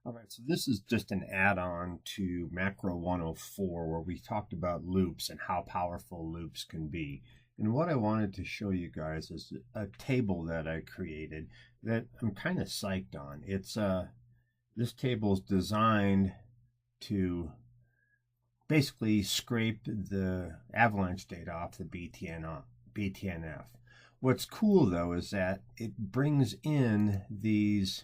All right, so this is just an add-on to Macro104 where we talked about loops and how powerful loops can be. And what I wanted to show you guys is a table that I created that I'm kind of psyched on. This table is designed to basically scrape the avalanche data off the BTNF. What's cool though is that it brings in these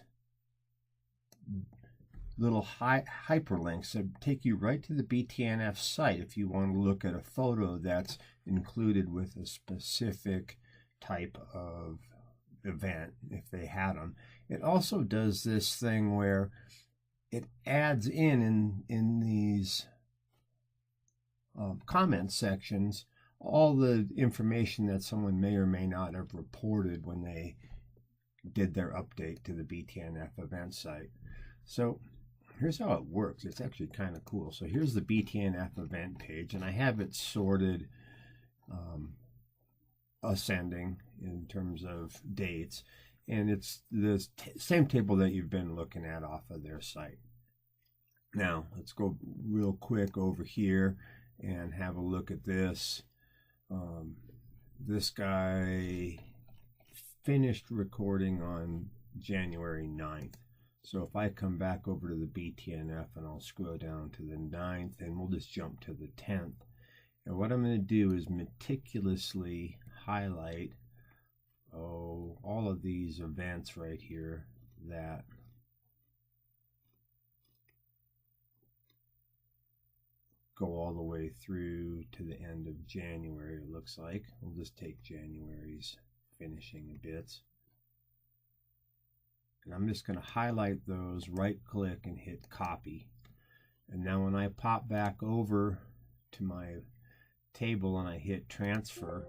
little hyperlinks that take you right to the BTNF site if you want to look at a photo that's included with a specific type of event, if they had them. It also does this thing where it adds in these comment sections all the information that someone may or may not have reported when they did their update to the BTNF event site. So here's how it works. It's actually kind of cool. So here's the BTNF event page, and I have it sorted ascending in terms of dates. And it's the same table that you've been looking at off of their site. Now, let's go real quick over here and have a look at this. This guy finished recording on January 9th. So if I come back over to the BTNF and I'll scroll down to the 9th, and we'll just jump to the 10th. And what I'm going to do is meticulously highlight all of these events right here that go all the way through to the end of January, it looks like. We'll just take January's finishing bits. And I'm just going to highlight those, right click and hit copy. And now when I pop back over to my table and I hit transfer,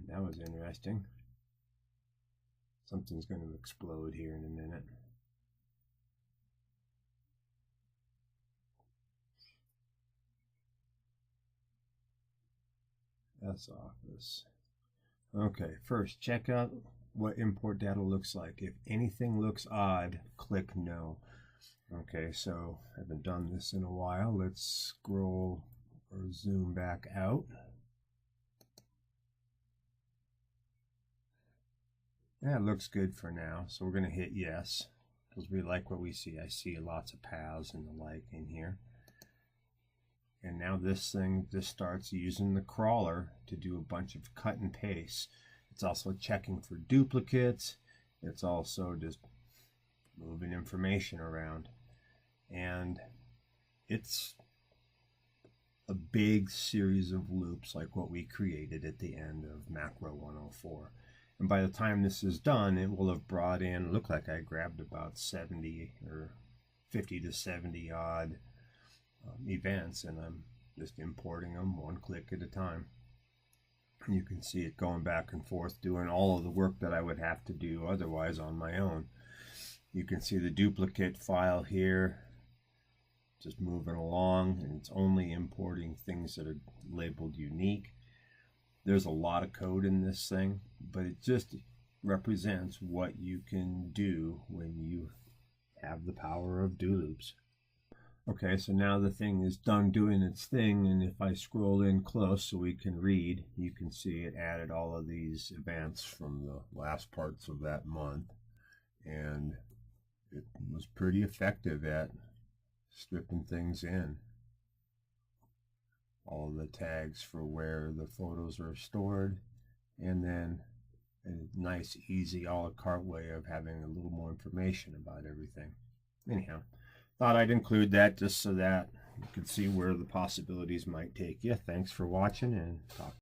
that was interesting. Something's going to explode here in a minute. That's Office. Okay, first check out what import data looks like. If anything looks odd, click no. Okay, so I haven't done this in a while. Let's scroll or zoom back out. That looks good for now. So we're going to hit yes because we like what we see. I see lots of paths and the like in here. And now this thing just starts using the crawler to do a bunch of cut and paste. It's also checking for duplicates. It's also just moving information around. And it's a big series of loops like what we created at the end of Macro104. And by the time this is done, it will have brought in, look like I grabbed about 70 or 50 to 70 odd events, and I'm just importing them one click at a time. You can see it going back and forth, doing all of the work that I would have to do otherwise on my own. You can see the duplicate file here, just moving along, and it's only importing things that are labeled unique. There's a lot of code in this thing, but it just represents what you can do when you have the power of DoLoops. Okay, so now the thing is done doing its thing, and if I scroll in close so we can read, you can see it added all of these events from the last parts of that month, and it was pretty effective at stripping things in. All of the tags for where the photos are stored, and then a nice, easy, a la carte way of having a little more information about everything. Anyhow, thought I'd include that just so that you could see where the possibilities might take you. Thanks for watching, and talk